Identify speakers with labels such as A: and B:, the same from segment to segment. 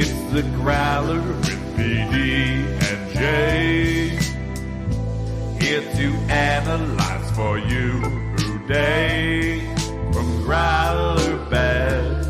A: It's the Growler with PD&Jay. Here to analyze for you today. From Growler Bad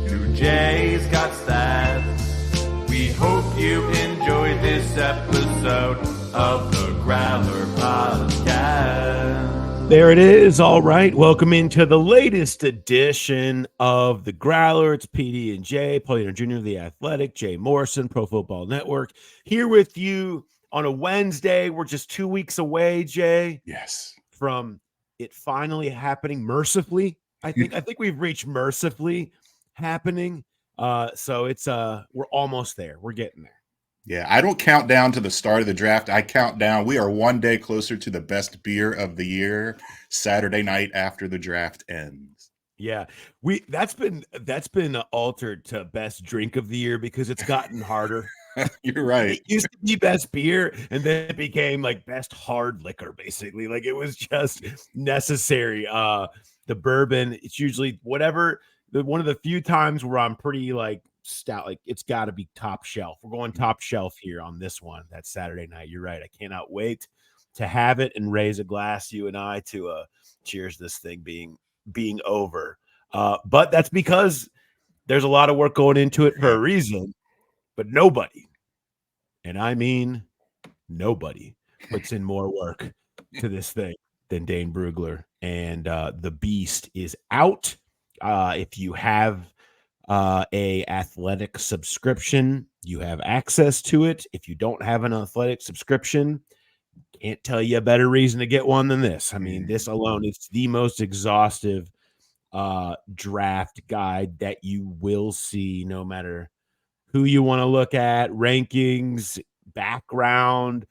A: to Jay's got stats. We hope you enjoyed this episode of the Growler Podcast.
B: There it is. All right. Welcome into the latest edition of the Growler. It's PD&Jay, Player Junior, The Athletic, Jay Morrison, Pro Football Network, here with you on a Wednesday. We're just 2 weeks away, Jay.
C: Yes.
B: From it finally happening mercifully. I think we've reached mercifully happening. So it's we're almost there. We're getting there.
C: Yeah, I don't count down to the start of the draft. I count down. We are one day closer to the best beer of the year, Saturday night after the draft ends.
B: Yeah, that's been altered to best drink of the year because it's gotten harder.
C: You're right.
B: It used to be best beer, and then it became like best hard liquor, basically. Like it was just necessary. The bourbon, it's usually whatever. One of the few times where I'm pretty like stout, like it's got to be top shelf. We're going top shelf here on this one. That's Saturday night. You're right. I cannot wait to have it and raise a glass, you and I, to cheers this thing being over. But that's because there's a lot of work going into it for a reason. But nobody, and I mean nobody, puts in more work to this thing than Dane Brugler. And the beast is out. If you have a athletic subscription, you have access to it. If you don't have an athletic subscription, can't tell you a better reason to get one than this. I mean, this alone is the most exhaustive draft guide that you will see, no matter who you want to look at, rankings, background,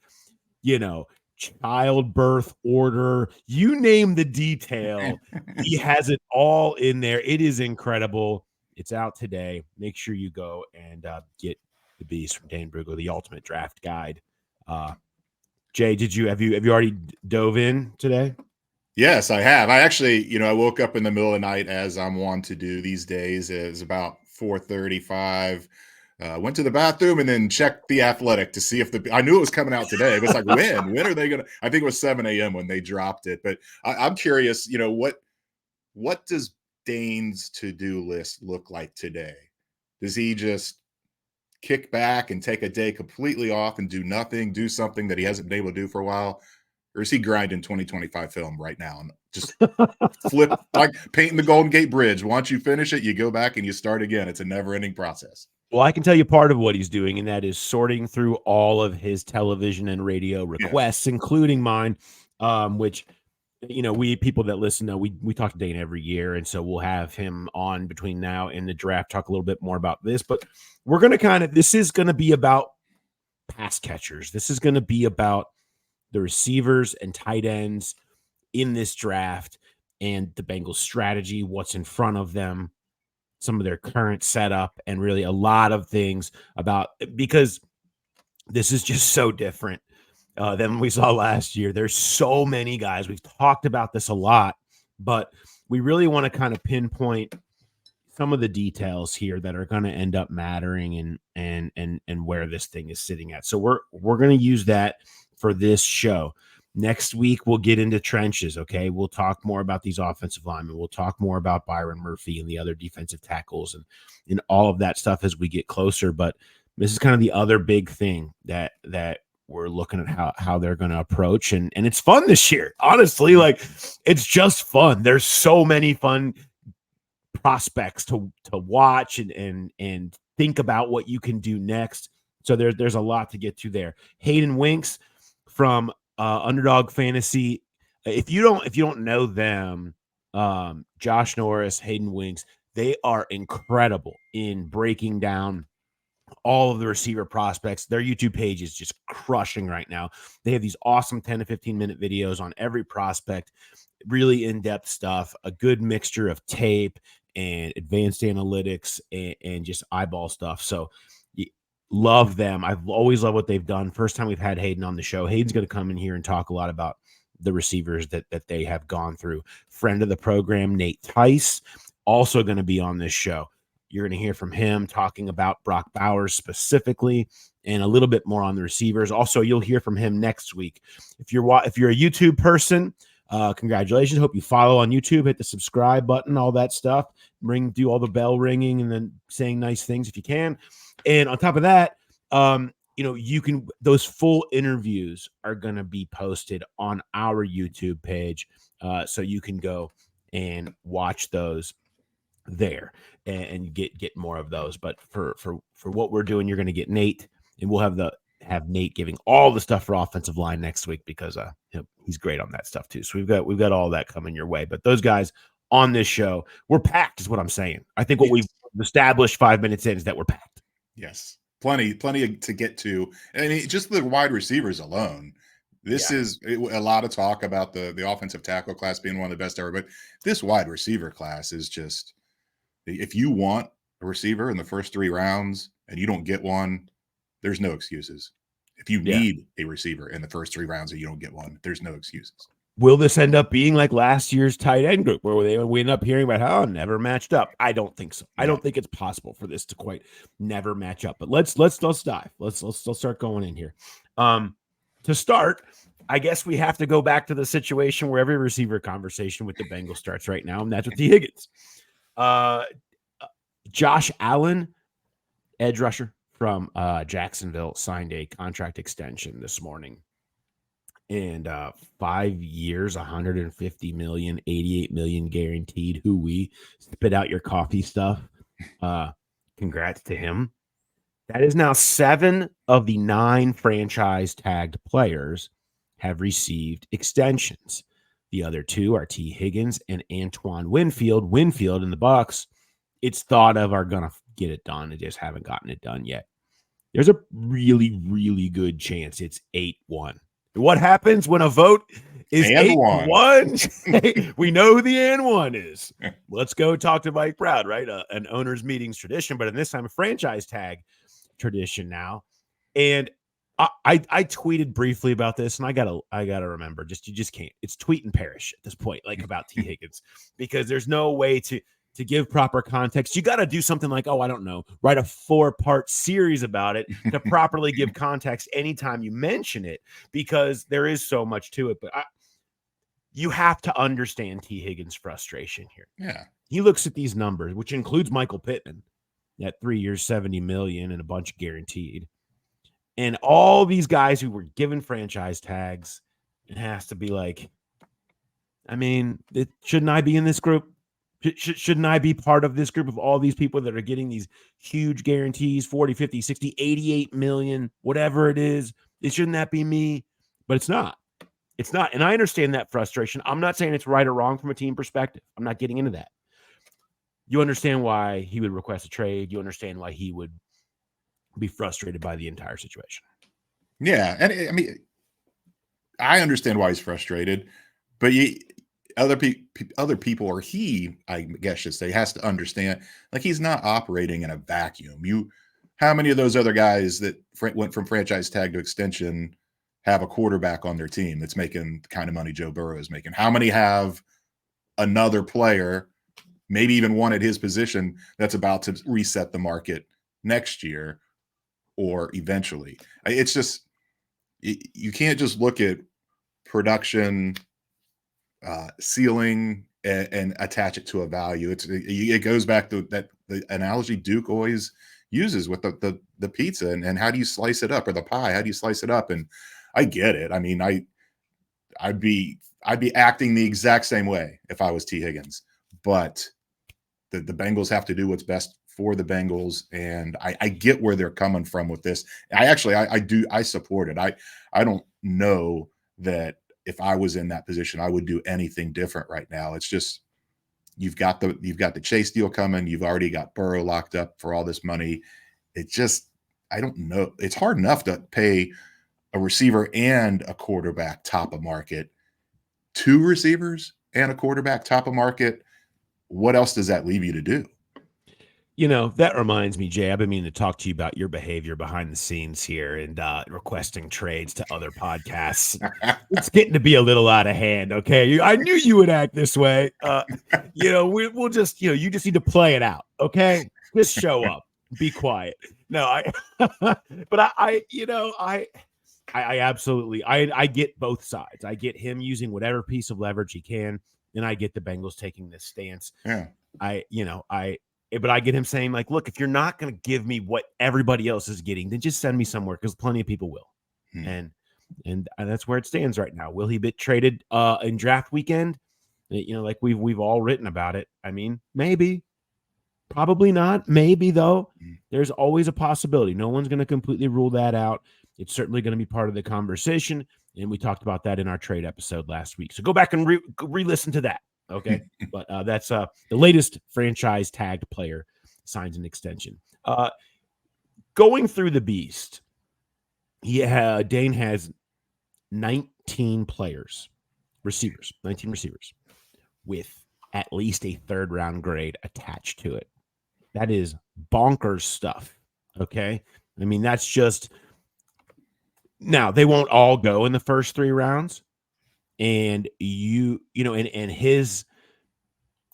B: childbirth order, you name the detail. He has it all in there. It is incredible. It's out today. Make sure you go and get the beast from Dane Brugler, the ultimate draft guide. Jay, have you already dove in today?
C: Yes, I have. I actually, I woke up in the middle of the night, as I'm wont to do these days. It was about 4:35. Went to the bathroom and then checked the Athletic to see if I knew it was coming out today, but it's like, when are they going to, I think it was 7 a.m. when they dropped it. But I'm curious, what does Dane's to-do list look like today? Does he just kick back and take a day completely off and do nothing, do something that he hasn't been able to do for a while? Or is he grinding 2025 film right now and just flip, like painting the Golden Gate Bridge? Once you finish it, you go back and you start again. It's a never-ending process.
B: Well, I can tell you part of what he's doing, and that is sorting through all of his television and radio requests, including mine, which, we people that listen know, we talk to Dane every year, and so we'll have him on between now and the draft, talk a little bit more about this. But we're going to this is going to be about pass catchers. This is going to be about the receivers and tight ends in this draft and the Bengals strategy, what's in front of them, some of their current setup, and really a lot of things because this is just so different than we saw last year. There's so many guys. We've talked about this a lot, but we really want to kind of pinpoint some of the details here that are going to end up mattering and where this thing is sitting at. So we're going to use that for this show. Next week, we'll get into trenches, okay? We'll talk more about these offensive linemen. We'll talk more about Byron Murphy and the other defensive tackles and all of that stuff as we get closer. But this is kind of the other big thing that we're looking at how they're going to approach. And it's fun this year. Honestly, like, it's just fun. There's so many fun prospects to watch and think about what you can do next. So there's a lot to get to there. Hayden Winks from Underdog Fantasy. If you don't know them, Josh Norris, Hayden Winks, they are incredible in breaking down all of the receiver prospects. Their YouTube page is just crushing right now. They have these awesome 10 to 15 minute videos on every prospect, really in-depth stuff, a good mixture of tape and advanced analytics and just eyeball stuff. So love them. I've always loved what they've done. First time we've had Hayden on the show. Hayden's going to come in here and talk a lot about the receivers that they have gone through. Friend of the program, Nate Tice, also going to be on this show. You're going to hear from him talking about Brock Bowers specifically and a little bit more on the receivers. Also, you'll hear from him next week. If you're a YouTube person, congratulations. Hope you follow on YouTube, hit the subscribe button, all that stuff. Do all the bell ringing and then saying nice things if you can. And on top of that, those full interviews are going to be posted on our YouTube page. So you can go and watch those there and get more of those. But for what we're doing, you're going to get Nate, and we'll have Nate giving all the stuff for offensive line next week because he's great on that stuff too. So we've got all that coming your way. But those guys on this show, we're packed is what I'm saying. I think what we've established 5 minutes in is that we're packed.
C: Yes. Plenty to get to. And just the wide receivers alone. This is a lot of talk about the offensive tackle class being one of the best ever, but this wide receiver class is just, if you want a receiver in the first 3 rounds and you don't get one, there's no excuses. If you need a receiver in the first 3 rounds and you don't get one, there's no excuses.
B: Will this end up being like last year's tight end group where we end up hearing about how never matched up? I don't think so. I don't think it's possible for this to quite never match up. But let's dive. Let's start going in here. To start, I guess we have to go back to the situation where every receiver conversation with the Bengals starts right now, and that's with T. Higgins. Josh Allen, edge rusher from Jacksonville, signed a contract extension this morning. And 5 years, 150 million, 88 million guaranteed. We spit out your coffee stuff. Congrats to him. That is now 7 of the 9 franchise tagged players have received extensions. The other 2 are T. Higgins and Antoine Winfield. Winfield in the Bucs, it's thought of are going to get it done. They just haven't gotten it done yet. There's a really, really good chance it's 8-1. What happens when a vote is 8-1? We know who the and one is. Let's go talk to Mike Proud, right? An owner's meetings tradition, but in this time a franchise tag tradition now. And I tweeted briefly about this, and I gotta remember, you just can't. It's tweet and perish at this point, like about T. Higgins, because there's no way to give proper context. You got to do something like, I don't know, write a 4-part series about it to properly give context anytime you mention it, because there is so much to it. But you have to understand T. Higgins' frustration here.
C: Yeah.
B: He looks at these numbers, which includes Michael Pittman at 3 years, 70 million and a bunch guaranteed. And all these guys who were given franchise tags, it has to be like, shouldn't I be in this group? Shouldn't I be part of this group of all these people that are getting these huge guarantees, 40, 50, 60, 88 million, whatever it is? Shouldn't that be me? But it's not. It's not. And I understand that frustration. I'm not saying it's right or wrong from a team perspective. I'm not getting into that. You understand why he would request a trade. You understand why he would be frustrated by the entire situation.
C: Yeah. And I understand why he's frustrated, but other people, or he, I guess should say, has to understand, like, he's not operating in a vacuum. How many of those other guys that went from franchise tag to extension have a quarterback on their team that's making the kind of money Joe Burrow is making? How many have another player, maybe even one at his position, that's about to reset the market next year or eventually? It's just, you can't just look at production ceiling and attach it to a value. It goes back to that the analogy Duke always uses with the pizza and how do you slice it up, or the pie, how do you slice it up? And I get it. I'd be acting the exact same way if I was T. Higgins, but the Bengals have to do what's best for the Bengals, and I get where they're coming from with this. I support it. I don't know that if I was in that position, I would do anything different right now. It's just, you've got the Chase deal coming. You've already got Burrow locked up for all this money. It just, I don't know. It's hard enough to pay a receiver and a quarterback top of market. 2 receivers and a quarterback top of market. What else does that leave you to do?
B: That reminds me, Jay, I've been meaning to talk to you about your behavior behind the scenes here and requesting trades to other podcasts. It's getting to be a little out of hand, okay? I knew you would act this way. We'll just, you just need to play it out, okay? Just show up. Be quiet. No, but I absolutely I get both sides. I get him using whatever piece of leverage he can, and I get the Bengals taking this stance.
C: Yeah.
B: But I get him saying, like, look, if you're not going to give me what everybody else is getting, then just send me somewhere, because plenty of people will. And that's where it stands right now. Will he be traded in draft weekend? Like we've all written about it. I mean, maybe, probably not. Maybe, though. There's always a possibility. No one's going to completely rule that out. It's certainly going to be part of the conversation. And we talked about that in our trade episode last week. So go back and re-listen to that. Okay. But that's the latest franchise tagged player signs an extension. Going through the beast. Dane has 19 receivers with at least a 3rd round grade attached to it. That is bonkers stuff. Okay. I mean, that's just, now they won't all go in the first 3 rounds. And and his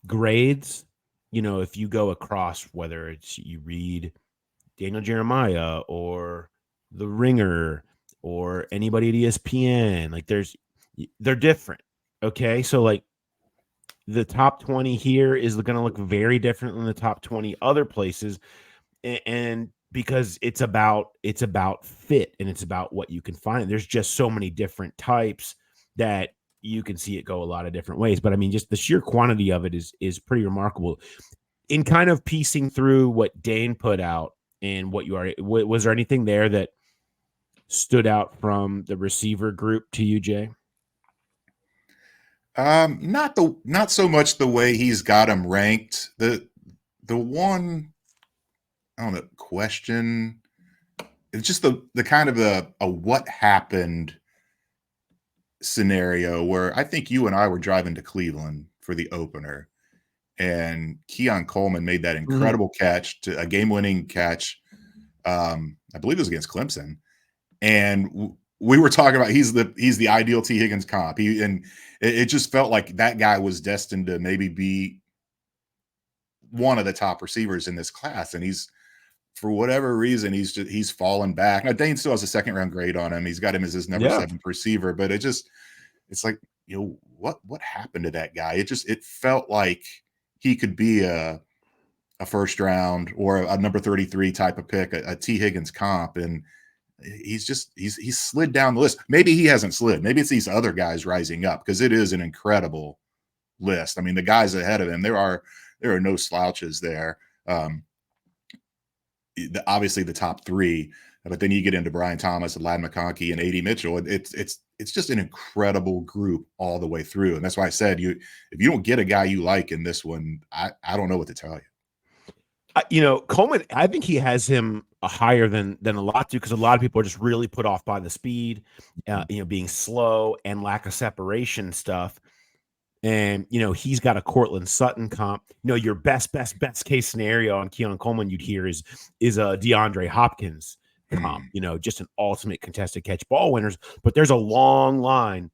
B: grades, if you go across, whether it's you read Daniel Jeremiah or The Ringer or anybody at ESPN, like they're different. Okay. So like the top 20 here is going to look very different than the top 20 other places. And because it's about fit, and it's about what you can find. There's just so many different types that you can see it go a lot of different ways. But I mean, just the sheer quantity of it is pretty remarkable. In kind of piecing through what Dane put out and what was there anything there that stood out from the receiver group to you, Jay?
C: Not so much the way he's got them ranked. The one, I don't know, question, it's just the kind of a what happened scenario where I think you and I were driving to Cleveland for the opener, and Keon Coleman made that incredible catch, a game-winning catch. I believe it was against Clemson, and we were talking about he's the ideal T. Higgins comp. And it just felt like that guy was destined to maybe be one of the top receivers in this class, and he's, for whatever reason, he's fallen back. Now Dane still has a 2nd round grade on him. He's got him as his number 7th receiver, but it's like, what happened to that guy? It felt like he could be a 1st round or a number 33 type of pick, a T. Higgins comp, and he's slid down the list. Maybe he hasn't slid. Maybe it's these other guys rising up, because it is an incredible list. I mean, the guys ahead of him, there are no slouches there. Obviously the top 3, but then you get into Brian Thomas and Lad McConkey and A.D. Mitchell. It's just an incredible group all the way through. And that's why I said, if you don't get a guy you like in this one, I don't know what to tell you.
B: Coleman, I think he has him higher than a lot too, because a lot of people are just really put off by the speed, being slow and lack of separation stuff. And, he's got a Cortland Sutton comp. Your best case scenario on Keon Coleman you'd hear is a DeAndre Hopkins comp, just an ultimate contested catch ball winners. But there's a long line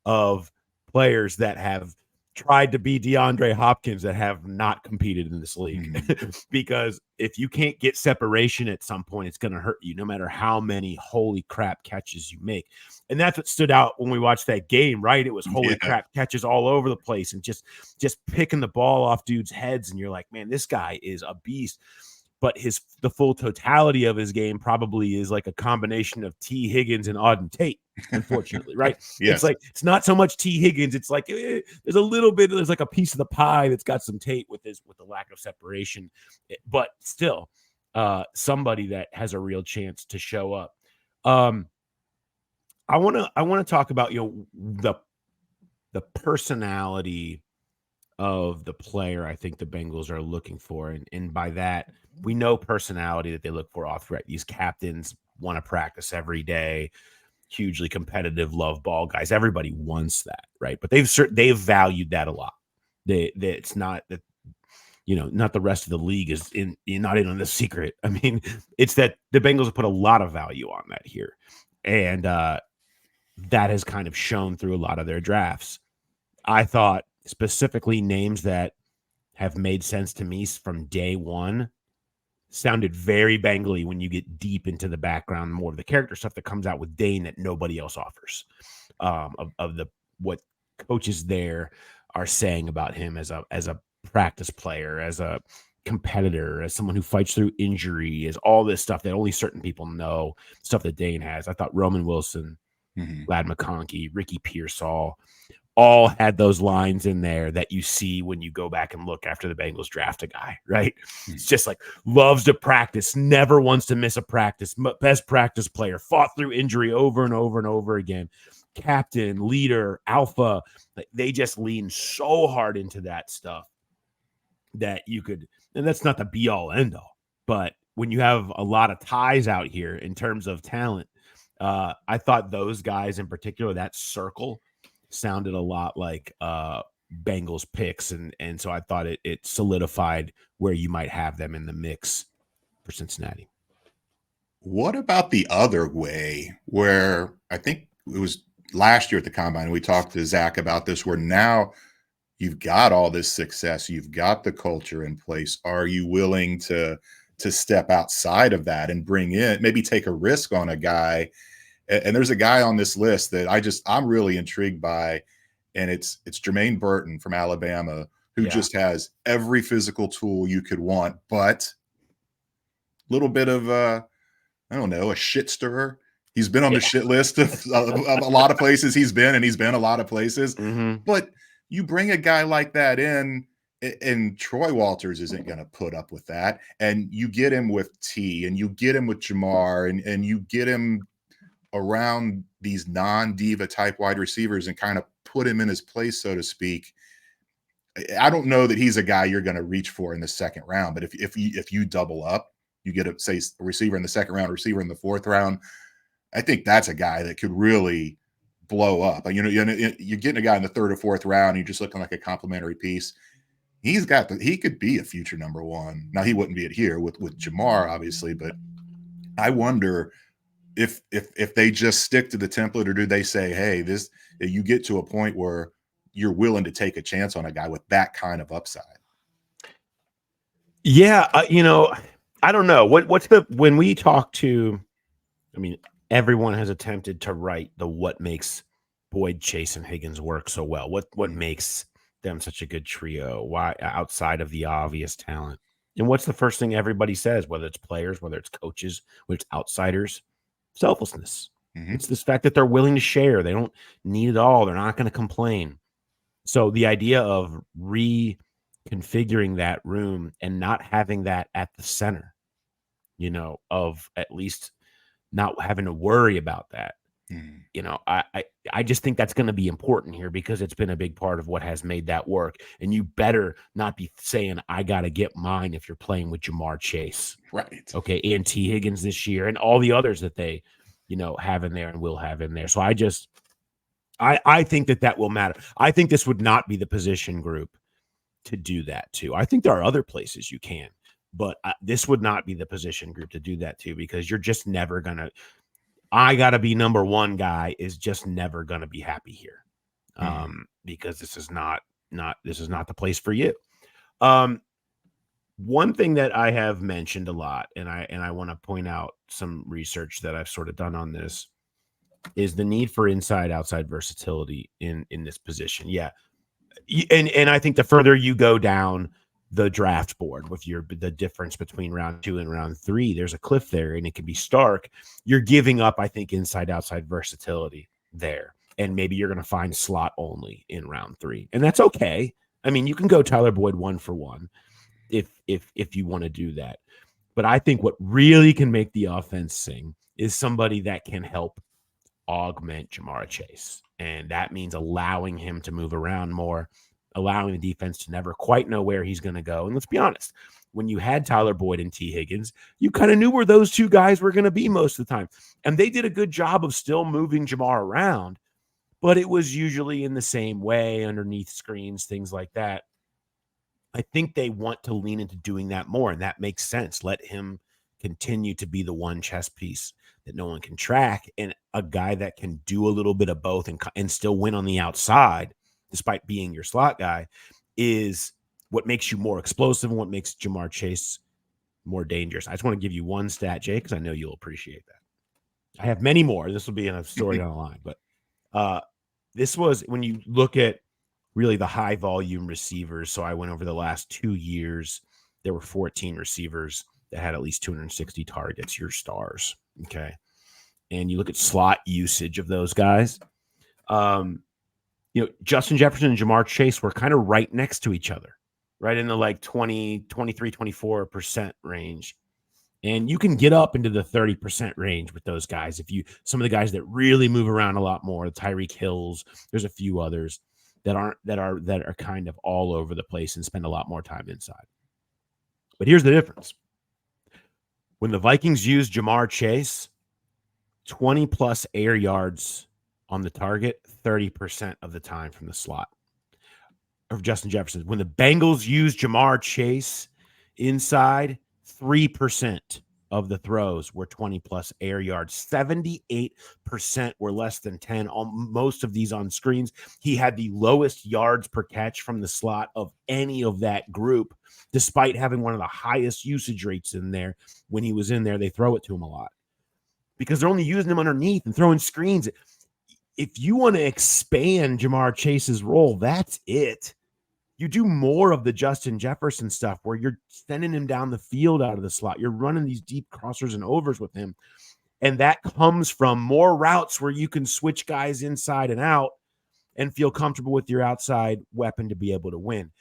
B: of players that have tried to be DeAndre Hopkins that have not competed in this league. Because if you can't get separation at some point, it's going to hurt you, no matter how many holy crap catches you make. And that's what stood out when we watched that game, right? It was holy crap catches all over the place, and just picking the ball off dudes' heads. And you're like, man, this guy is a beast. But the full totality of his game probably is like a combination of T. Higgins and Auden Tate, unfortunately, right?
C: Yes.
B: It's like, it's not so much T. Higgins. It's like there's like a piece of the pie that's got some Tate with the lack of separation, but still somebody that has a real chance to show up. I want to talk about the personality of the player I think the Bengals are looking for. And by that, we know personality that they look for all throughout. These captains want to practice every day, hugely competitive, love ball guys. Everybody wants that, right? But they've valued that a lot. It's not that, not the rest of the league is not in on the secret. I mean, it's that the Bengals have put a lot of value on that here. And that has kind of shown through a lot of their drafts. I thought specifically names that have made sense to me from day one sounded very bangly when you get deep into the background, more of the character stuff that comes out with Dane that nobody else offers. Of the what coaches there are saying about him as a practice player, as a competitor, as someone who fights through injury, as all this stuff that only certain people know, stuff that Dane has. I thought Roman Wilson, Lad McConkey, Ricky Pearsall all had those lines in there that you see when you go back and look after the Bengals draft a guy, right? It's just like loves to practice, never wants to miss a practice, best practice player, fought through injury over and over and over again. Captain, leader, alpha, like they just lean so hard into that stuff that you could, and that's not the be all end all, but when you have a lot of ties out here in terms of talent, I thought those guys in particular, that circle sounded a lot like Bengals picks, and so I thought it solidified where you might have them in the mix for Cincinnati.
C: What about the other way, where I think it was last year at the Combine, we talked to Zach about this, where now you've got all this success, you've got the culture in place. Are you willing to step outside of that and bring in, maybe take a risk on a guy? And there's a guy on this list that I'm really intrigued by, and it's Jermaine Burton from Alabama, who just has every physical tool you could want, but a little bit of I don't know, a shit stirrer. He's been on the shit list of a lot of places he's been, and he's been a lot of places. But you bring a guy like that in, and Troy Walters isn't going to put up with that. And you get him with T, and you get him with Jamar, and you get him around these non-diva type wide receivers and kind of put him in his place, so to speak. I don't know that he's a guy you're going to reach for in the second round, but if you double up, you get a receiver in the second round, receiver in the fourth round, I think that's a guy that could really blow up. You're getting a guy in the third or fourth round, you're just looking like a complimentary piece. He could be a future number one. Now he wouldn't be it here with Jamar, obviously, but I wonder if they just stick to the template, or do they say, hey, you get to a point where you're willing to take a chance on a guy with that kind of upside?
B: Yeah, I don't know. When we talk to, everyone has attempted to write what makes Boyd, Chase, and Higgins work so well. What makes them such a good trio? Why, outside of the obvious talent? And what's the first thing everybody says, whether it's players, whether it's coaches, whether it's outsiders? Selflessness. It's this fact that they're willing to share. They don't need it all. They're not going to complain. So the idea of reconfiguring that room and not having that at the center, of at least not having to worry about that. I just think that's going to be important here, because it's been a big part of what has made that work. And you better not be saying, I got to get mine, if you're playing with Jamar Chase.
C: Right.
B: Okay. And T Higgins this year, and all the others that they, have in there and will have in there. So I think that will matter. I think this would not be the position group to do that too. I think there are other places you can, but this would not be the position group to do that too, because you're just never going to, I got to be number one guy is just never going to be happy here. Because this is not the place for you. One thing that I have mentioned a lot, and I want to point out some research that I've sort of done on this, is the need for inside-outside versatility in this position. Yeah. And I think the further you go down the draft board with the difference between round 2 and round 3, there's a cliff there, and it can be stark. You're giving up, I think, inside-outside versatility there. And maybe you're going to find slot only in round 3. And that's okay. You can go Tyler Boyd 1 for 1 if you want to do that. But I think what really can make the offense sing is somebody that can help augment Jamar Chase. And that means allowing him to move around more, allowing the defense to never quite know where he's going to go. And let's be honest, when you had Tyler Boyd and T Higgins, you kind of knew where those two guys were going to be most of the time. And they did a good job of still moving Jamar around, but it was usually in the same way, underneath screens, things like that. I think they want to lean into doing that more, and that makes sense. Let him continue to be the one chess piece that no one can track, and a guy that can do a little bit of both and still win on the outside, despite being your slot guy, is what makes you more explosive and what makes Jamar Chase more dangerous. I just want to give you one stat, Jay, because I know you'll appreciate that. I have many more. This will be in a story down the line, but this was when you look at really the high volume receivers. So I went over the last 2 years. There were 14 receivers that had at least 260 targets, your stars. Okay. And you look at slot usage of those guys. Justin Jefferson and Jamar Chase were kind of right next to each other, right in the like 20, 23, 24% range. And you can get up into the 30% range with those guys. Some of the guys that really move around a lot more, Tyreek Hills, there's a few others that are kind of all over the place and spend a lot more time inside. But here's the difference. When the Vikings used Jamar Chase, 20 plus air yards on the target, 30% of the time from the slot. Of Justin Jefferson. When the Bengals used Jamar Chase inside, 3% of the throws were 20 plus air yards. 78% were less than 10. Most of these on screens. He had the lowest yards per catch from the slot of any of that group, despite having one of the highest usage rates in there. When he was in there, they throw it to him a lot because they're only using him underneath and throwing screens. If you want to expand Jamar Chase's role, that's it. You do more of the Justin Jefferson stuff where you're sending him down the field out of the slot. You're running these deep crossers and overs with him. And that comes from more routes where you can switch guys inside and out and feel comfortable with your outside weapon to be able to win.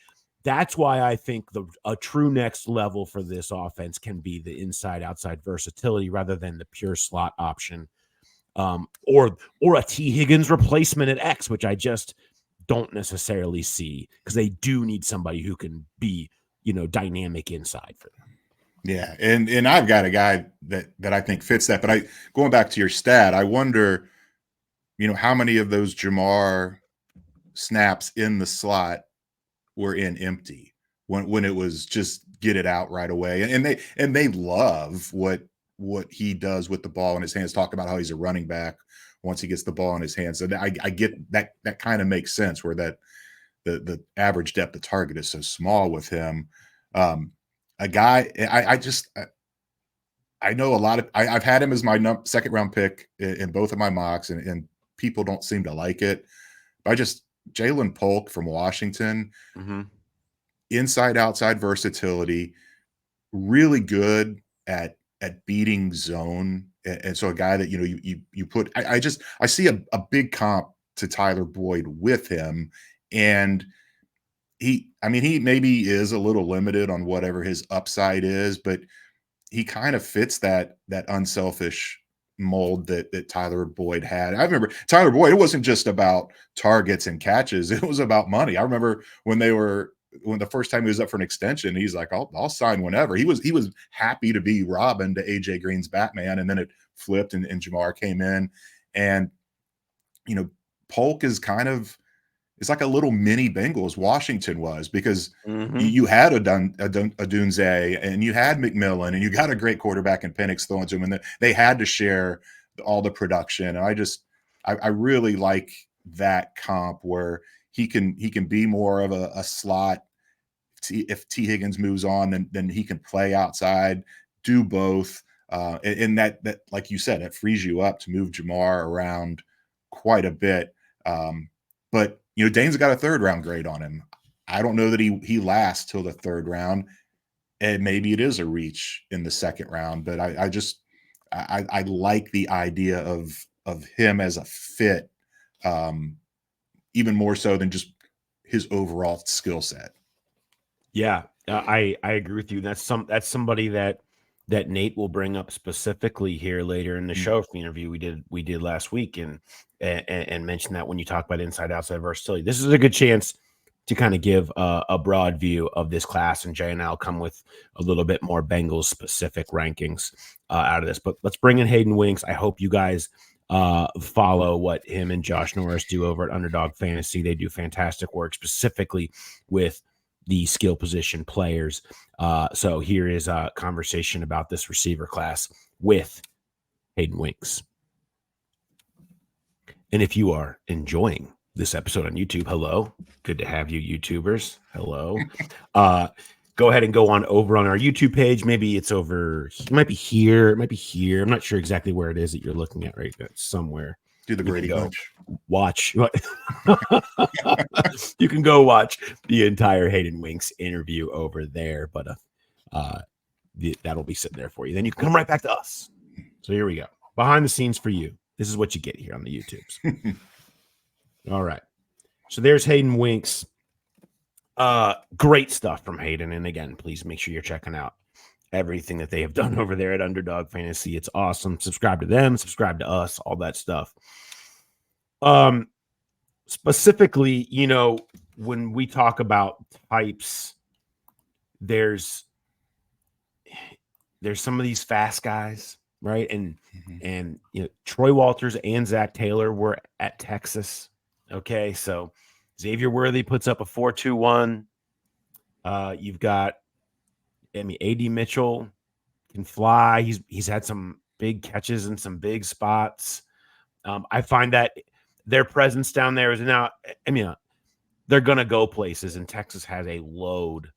B: That's why I think a true next level for this offense can be the inside-outside versatility rather than the pure slot option. Or a T. Higgins replacement at X, which I just don't necessarily see because they do need somebody who can be, dynamic inside for them.
C: Yeah, and I've got a guy that I think fits that. But going back to your stat, I wonder, how many of those Jamar snaps in the slot were in empty when it was just get it out right away. And they love what he does with the ball in his hands. Talk about how he's a running back once he gets the ball in his hands. So I get that kind of makes sense where the average depth of target is so small with him. A guy I know a lot of I've had him as my second round pick in both of my mocks, and people don't seem to like it. But Jalen Polk from Washington, inside outside versatility, really good at beating zone. And so a guy that, you put, I see a big comp to Tyler Boyd with him. And he maybe is a little limited on whatever his upside is, but he kind of fits that unselfish mold that Tyler Boyd had. I remember Tyler Boyd, it wasn't just about targets and catches. It was about money. I remember when the first time he was up for an extension, he's like, I'll sign whenever. He was happy to be Robin to AJ Green's Batman. And then it flipped and Jamar came in, and, Polk is it's like a little mini Bengals Washington was, because you had a Dunze and you had McMillan and you got a great quarterback in Penix throwing to him, and they had to share all the production. And I really like that comp where he can be more of a slot. If T. Higgins moves on, then he can play outside, do both. And that, like you said, that frees you up to move Jamar around quite a bit. But Dane's got a 3rd round grade on him. I don't know that he lasts till the 3rd round, and maybe it is a reach in the 2nd round. But I like the idea of him as a fit, even more so than just his overall skill set.
B: Yeah, I agree with you. That's somebody that Nate will bring up specifically here later in the show for the interview we did last week, and mention that when you talk about inside outside versatility. This is a good chance to kind of give a broad view of this class, and Jay and I'll come with a little bit more Bengals specific rankings out of this. But let's bring in Hayden Winks. I hope you guys follow what him and Josh Norris do over at Underdog Fantasy. They do fantastic work specifically with the skill position players. So here is a conversation about this receiver class with Hayden Winks. And if you are enjoying this episode on YouTube, hello. Good to have you, YouTubers. Hello. go ahead and go on over on our YouTube page. Maybe it's over. It might be here. It might be here. I'm not sure exactly where it is that you're looking at right now. It's somewhere.
C: Do the Brady Bunch.
B: Watch. You can go watch the entire Hayden Winks interview over there, but that'll be sitting there for you. Then you can come right back to us. So here we go. Behind the scenes for you. This is what you get here on the YouTubes. All right. So there's Hayden Winks. Great stuff from Hayden. And again, please make sure you're checking out everything that they have done over there at Underdog Fantasy. It's awesome. Subscribe to them, subscribe to us, all that stuff. Specifically, you know, when we talk about types, there's some of these fast guys, right? And you know, Troy Walters and Zach Taylor were at Texas. Okay, so Xavier Worthy puts up a 4.21. You've got, AD Mitchell can fly. He's had some big catches and some big spots. I find that their presence down there is now, they're going to go places, and Texas has a load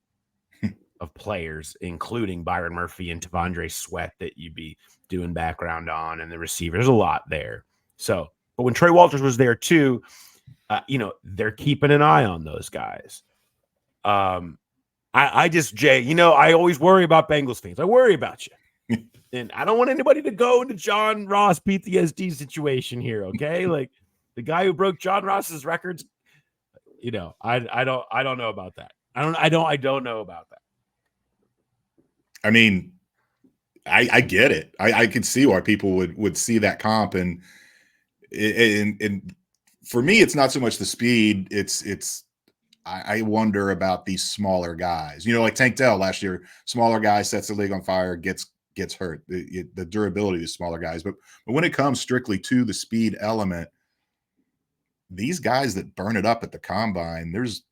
B: of players, including Byron Murphy and Tavondre Sweat that you'd be doing background on, and the receiver. There's a lot there. So, but when Troy Walters was there too, they're keeping an eye on those guys. I just, Jay, I always worry about Bengals fans. I worry about you. And I don't want anybody to go into John Ross PTSD situation here, okay? Like the guy who broke John Ross's records, I don't know about that. I don't know about that.
C: I mean, I get it. I can see why people would see that comp, and for me, it's not so much the speed. I wonder about these smaller guys. Like Tank Dell last year, smaller guy sets the league on fire, gets hurt. The durability of the smaller guys, but when it comes strictly to the speed element, these guys that burn it up at the combine, there's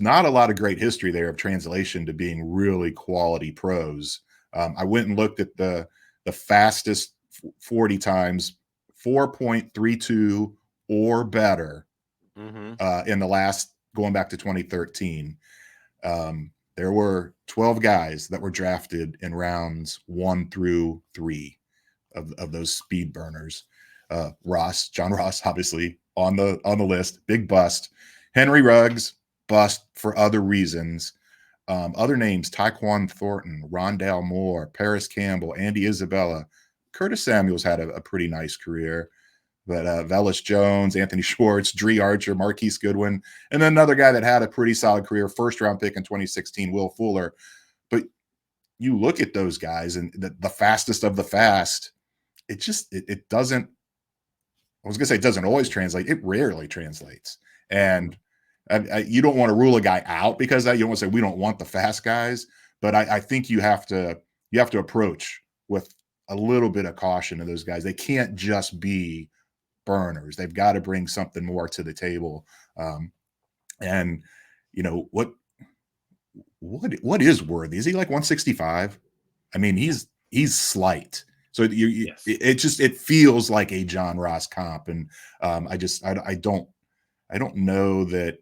C: not a lot of great history there of translation to being really quality pros. I went and looked at the fastest 40 times, 4.32 or better in the last, going back to 2013. There were 12 guys that were drafted in rounds 1 through 3 of those speed burners. John Ross, obviously on the list, big bust. Henry Ruggs, bust for other reasons. Other names: Tyquan Thornton, Rondale Moore, Paris Campbell, Andy Isabella. Curtis Samuels had a pretty nice career. But Velus Jones, Anthony Schwartz, Dree Archer, Marquise Goodwin, and then another guy that had a pretty solid career, first-round pick in 2016, Will Fuller. But you look at those guys, and the fastest of the fast, it doesn't – I was going to say it doesn't always translate. It rarely translates. And you don't want to rule a guy out because that. You don't want to say we don't want the fast guys. But I think you have to approach with a little bit of caution to those guys. They can't just be burners. They've got to bring something more to the table. And what is Worthy? Is he like 165? I mean, he's slight. So yes. It feels like a John Ross comp, and I don't know that.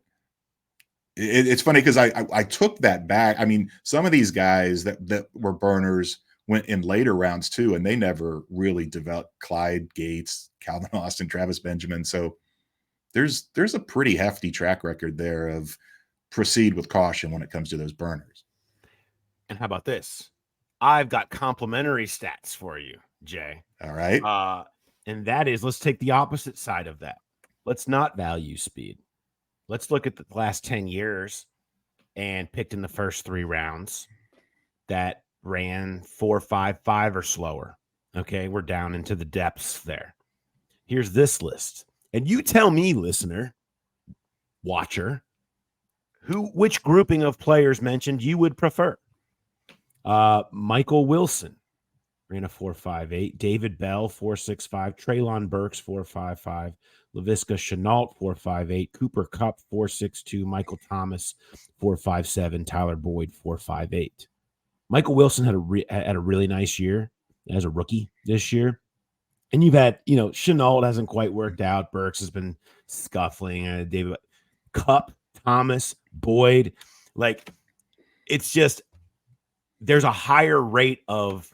C: It's funny because I took that back. I mean, some of these guys that were burners went in later rounds too, and they never really developed. Clyde Gates, Calvin Austin, Travis Benjamin. So there's a pretty hefty track record there of proceed with caution when it comes to those burners.
B: And how about this? I've got complimentary stats for you, Jay.
C: All right.
B: And that is, let's take the opposite side of that. Let's not value speed. Let's look at the last 10 years and picked in the first 3 rounds that ran 4.55 or slower. Okay, we're down into the depths there. Here's this list. And you tell me, listener, watcher, which grouping of players mentioned you would prefer. Michael Wilson ran a 4.58. David Bell, 4.65. Treylon Burks, 4.55. Laviska Shenault, 4.58. Cooper Kupp, 4.62. Michael Thomas, 4.57. Tyler Boyd, 4.58. Michael Wilson had a really nice year as a rookie this year. And you've had, Shenault hasn't quite worked out. Burks has been scuffling. David Kupp, Thomas, Boyd. Like, it's just, there's a higher rate of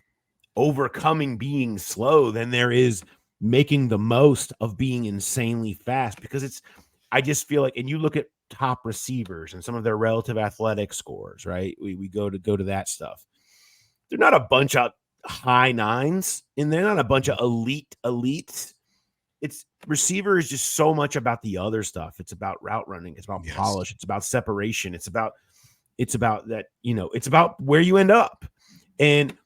B: overcoming being slow than there is making the most of being insanely fast, because I just feel like, and you look at top receivers and some of their relative athletic scores, right? We go to that stuff. They're not a bunch of high nines and they're not a bunch of elites. It's receiver is just so much about the other stuff. It's about route running. It's about polish. It's about separation. It's about that, it's about where you end up. And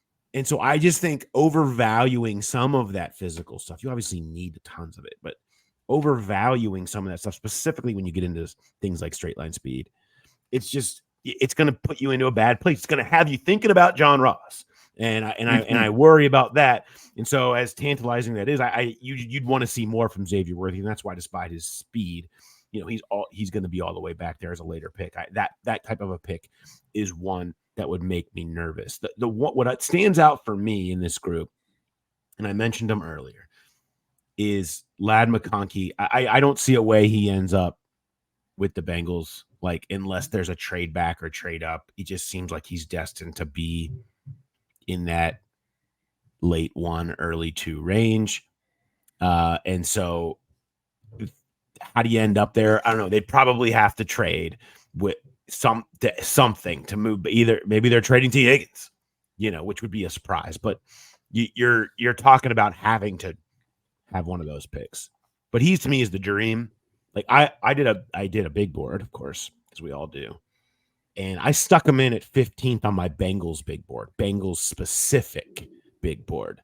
B: so I just think overvaluing some of that physical stuff, you obviously need tons of it, but overvaluing some of that stuff, specifically when you get into things like straight line speed, it's going to put you into a bad place. It's going to have you thinking about John Ross. And I worry about that. And so, as tantalizing that is, you'd want to see more from Xavier Worthy, and that's why, despite his speed, he's going to be all the way back there as a later pick. That type of a pick is one that would make me nervous. What stands out for me in this group, and I mentioned him earlier, is Lad McConkey. I don't see a way he ends up with the Bengals, like, unless there's a trade back or trade up. He just seems like he's destined to be in that late 1, early 2 range. And so how do you end up there? I don't know. They'd probably have to trade with something to move. Maybe they're trading T. Higgins, which would be a surprise. But you're talking about having to have one of those picks. But he's, to me, is the dream. Like I did a big board, of course, as we all do. And I stuck him in at 15th on my Bengals big board, Bengals specific big board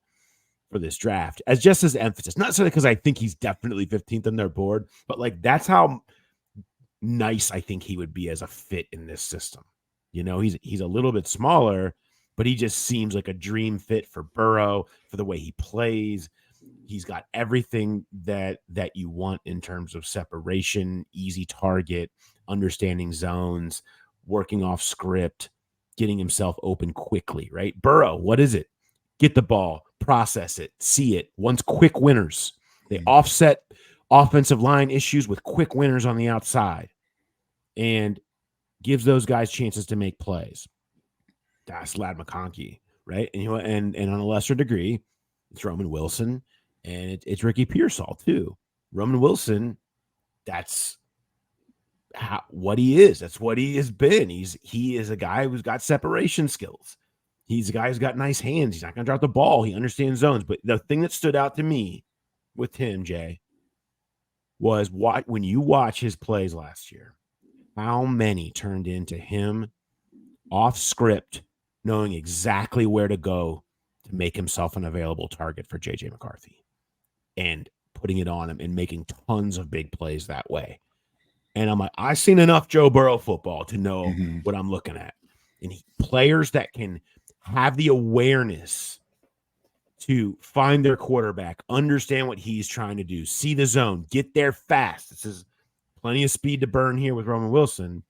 B: for this draft, as emphasis. Not necessarily because I think he's definitely 15th on their board, but like that's how nice I think he would be as a fit in this system. He's a little bit smaller, but he just seems like a dream fit for Burrow, for the way he plays. He's got everything that you want in terms of separation, easy target, understanding zones, working off script, getting himself open quickly, right? Burrow, what is it? Get the ball, process it, see it. One's quick winners. They offset offensive line issues with quick winners on the outside and gives those guys chances to make plays. That's Lad McConkey, right? And on a lesser degree, it's Roman Wilson and it's Ricky Pearsall too. Roman Wilson, that's what he is. That's what he has been. He is a guy who's got separation skills. He's a guy who's got nice hands. He's not going to drop the ball. He understands zones. But the thing that stood out to me with him, Jay, was when you watch his plays last year, how many turned into him off script, knowing exactly where to go to make himself an available target for JJ McCarthy and putting it on him and making tons of big plays that way. And I'm like, I've seen enough Joe Burrow football to know what I'm looking at. And players that can have the awareness to find their quarterback, understand what he's trying to do, see the zone, get there fast. This is plenty of speed to burn here with Roman Wilson.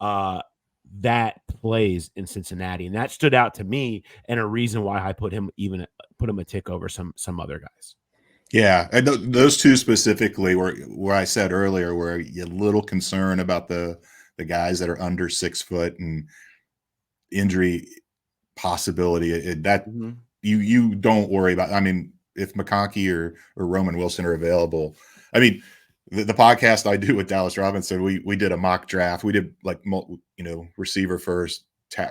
B: That plays in Cincinnati. And that stood out to me, and a reason why I put him a tick over some other guys.
C: Yeah, and those two specifically, where I said earlier, where you're a little concerned about the guys that are under 6 foot and injury possibility. You don't worry about. I mean, if McConkey or Roman Wilson are available, I mean, the podcast I do with Dallas Robinson, we did a mock draft. We did receiver first,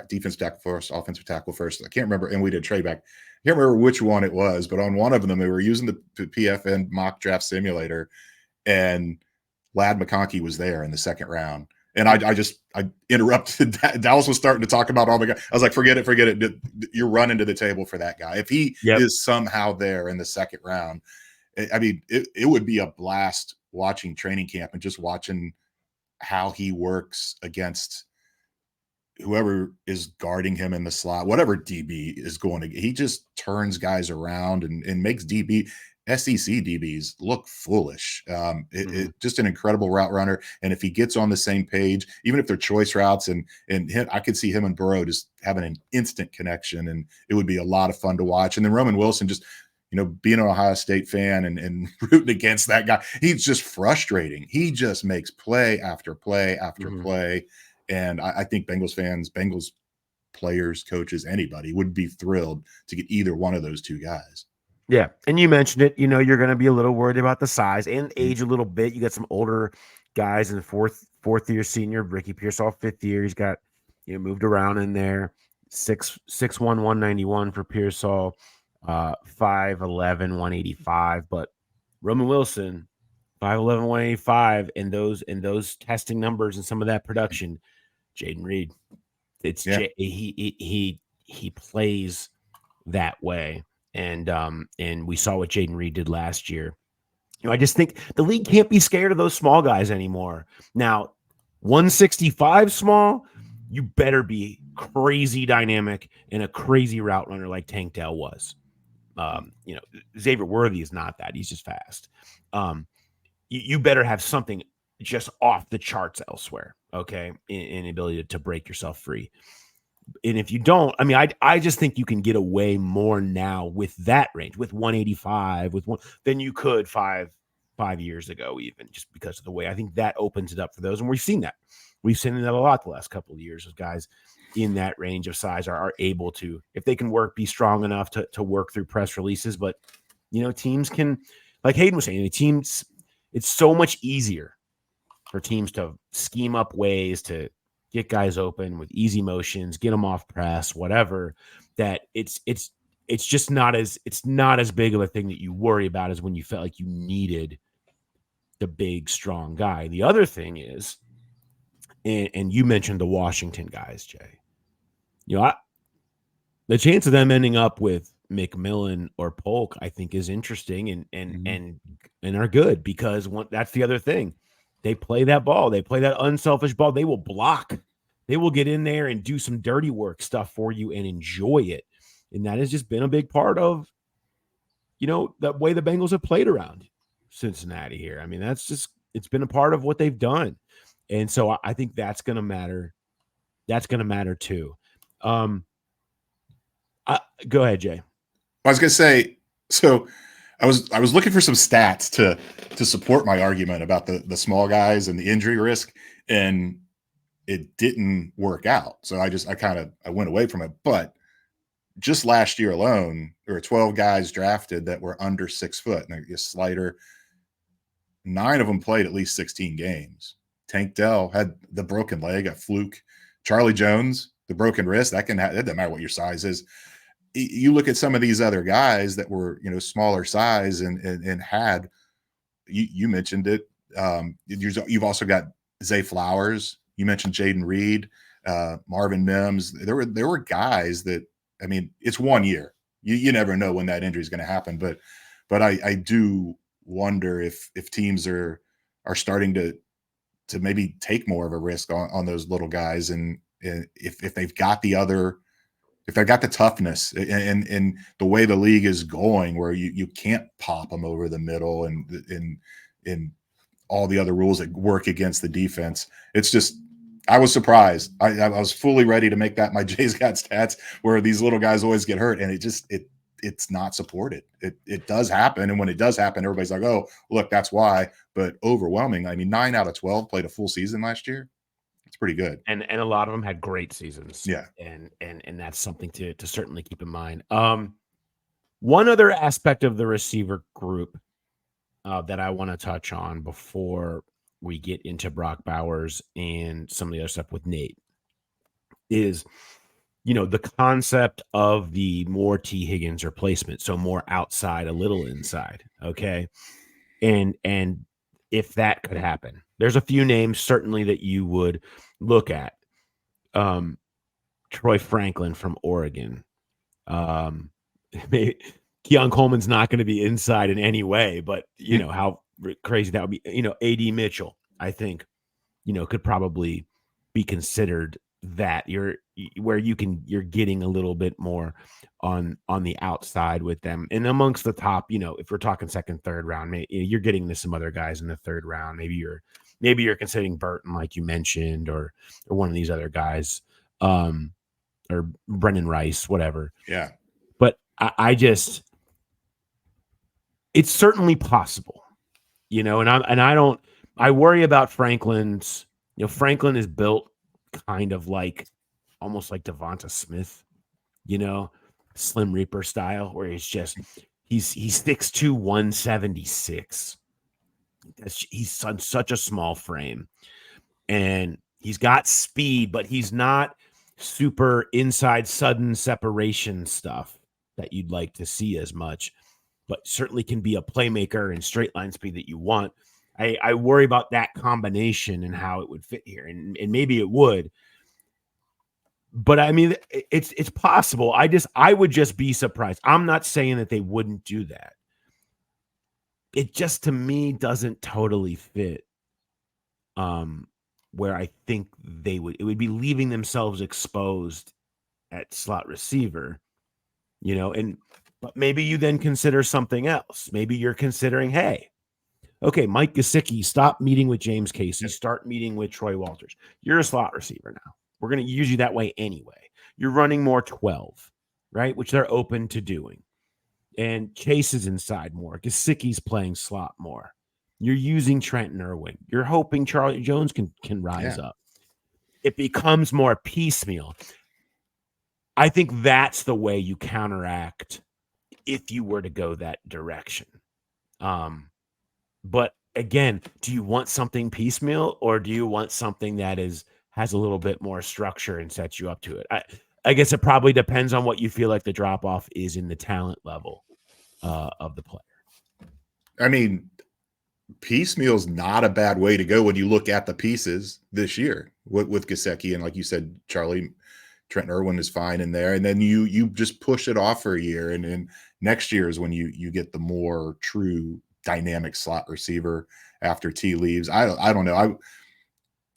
C: defensive tackle first, offensive tackle first. I can't remember, and we did trade back. I can't remember which one it was, but on one of them, they were using the PFN mock draft simulator, and Lad McConkey was there in the second round. And I interrupted. Dallas was starting to talk about all the guys. I was like, forget it. You're running to the table for that guy. If he is somehow there in the second round, I mean, it would be a blast watching training camp and just watching how he works against whoever is guarding him in the slot, whatever DB is going to, he just turns guys around and makes SEC DBs look foolish. Just an incredible route runner. And if he gets on the same page, even if they're choice routes and him, I could see him and Burrow just having an instant connection, and it would be a lot of fun to watch. And then Roman Wilson, just, being an Ohio State fan and rooting against that guy, he's just frustrating. He just makes play after play after play. And I think Bengals players, coaches, anybody would be thrilled to get either one of those two guys.
B: Yeah. And you mentioned it, you're going to be a little worried about the size and age a little bit. You got some older guys in the fourth year senior, Ricky Pearsall, fifth year. He's got, moved around in there. 6'1", 191 for Pearsall, 5'11", 185. But Roman Wilson, 5'11", 185, and those testing numbers and some of that production, Jaden Reed. It's he plays that way. And we saw what Jaden Reed did last year. I just think the league can't be scared of those small guys anymore. Now, 165 small, you better be crazy dynamic and a crazy route runner like Tank Dell was. Xavier Worthy is not that. He's just fast. You better have something just off the charts elsewhere, okay, in ability to break yourself free. And if you don't, I just think you can get away more now with that range, with 185, than you could five years ago, even just because of the way. I think that opens it up for those. And we've seen that. We've seen that a lot the last couple of years of guys in that range of size are able to, if they can be strong enough to work through press releases. But, teams can, like Hayden was saying, it's so much easier for teams to scheme up ways to get guys open with easy motions, get them off press, whatever, that it's just not as big of a thing that you worry about as when you felt like you needed the big, strong guy. The other thing is, and you mentioned the Washington guys, Jay, the chance of them ending up with McMillan or Polk, I think, is interesting and are good, because that's the other thing. They play that ball. They play that unselfish ball. They will block. They will get in there and do some dirty work stuff for you and enjoy it. And that has just been a big part of, the way the Bengals have played around Cincinnati here. It's been a part of what they've done. And so I think that's going to matter. That's going to matter too. Go ahead, Jay.
C: I was going to say, so I was looking for some stats to support my argument about the small guys and the injury risk, and it didn't work out. So I went away from it. But just last year alone, there were 12 guys drafted that were under 6 foot. And a slider, 9 of them played at least 16 games. Tank Dell had the broken leg, a fluke. Charlie Jones, the broken wrist. It doesn't matter what your size is. You look at some of these other guys that were, smaller size and had, you mentioned it. You've also got Zay Flowers. You mentioned Jaden Reed, Marvin Mims. There were guys that, it's 1 year. You never know when that injury is going to happen. But I do wonder if teams are starting to maybe take more of a risk on those little guys, and if they've got if they've got the toughness and the way the league is going, where you can't pop them over the middle and all the other rules that work against the defense. It's just, I was surprised. I was fully ready to make that my Jay's got stats, where these little guys always get hurt, and it's not supported. It does happen, and when it does happen, everybody's like, oh, look, that's why. But overwhelming, 9 out of 12 played a full season last year. It's pretty good.
B: And a lot of them had great seasons.
C: Yeah.
B: And that's something to certainly keep in mind. One other aspect of the receiver group that I want to touch on before we get into Brock Bowers and some of the other stuff with Nate is, the concept of the more T. Higgins replacement. So more outside, a little inside. Okay. And if that could happen, there's a few names certainly that you would look at. Troy Franklin from Oregon. Keon Coleman's not going to be inside in any way, but how crazy that would be. AD Mitchell, I think, could probably be considered that you're getting a little bit more on the outside with them, and amongst the top, if we're talking second, third round, maybe you're getting to some other guys in the third round. Maybe you're considering Burton, like you mentioned, or one of these other guys, or Brendan Rice, whatever.
C: Yeah.
B: But it's certainly possible, I worry about Franklin's, Franklin is built kind of like almost like Devonta Smith, Slim Reaper style, where he's 6'2", 176. He's on such a small frame, and he's got speed, but he's not super inside sudden separation stuff that you'd like to see as much, but certainly can be a playmaker and straight line speed that you want. I worry about that combination and how it would fit here, and maybe it would. But I mean, it's possible. I would just be surprised. I'm not saying that they wouldn't do that. It just, to me, doesn't totally fit. Where I think it would be leaving themselves exposed at slot receiver, but maybe you then consider something else. Maybe you're considering, hey, okay, Mike Gesicki, stop meeting with James Casey, start meeting with Troy Walters. You're a slot receiver now. We're going to use you that way anyway. You're running more 12, right? Which they're open to doing. And Chase is inside more. Gesicki's playing slot more. You're using Trenton Irwin. You're hoping Charlie Jones can rise up. It becomes more piecemeal. I think that's the way you counteract if you were to go that direction. But again, do you want something piecemeal, or do you want something that has a little bit more structure and sets you up to it? I guess it probably depends on what you feel like the drop-off is in the talent level of the player.
C: I mean, piecemeal is not a bad way to go when you look at the pieces this year with Gesicki, and like you said, Trent Irwin is fine in there, and then you just push it off for a year, and then next year is when you get the more true dynamic slot receiver after T leaves. I don't know.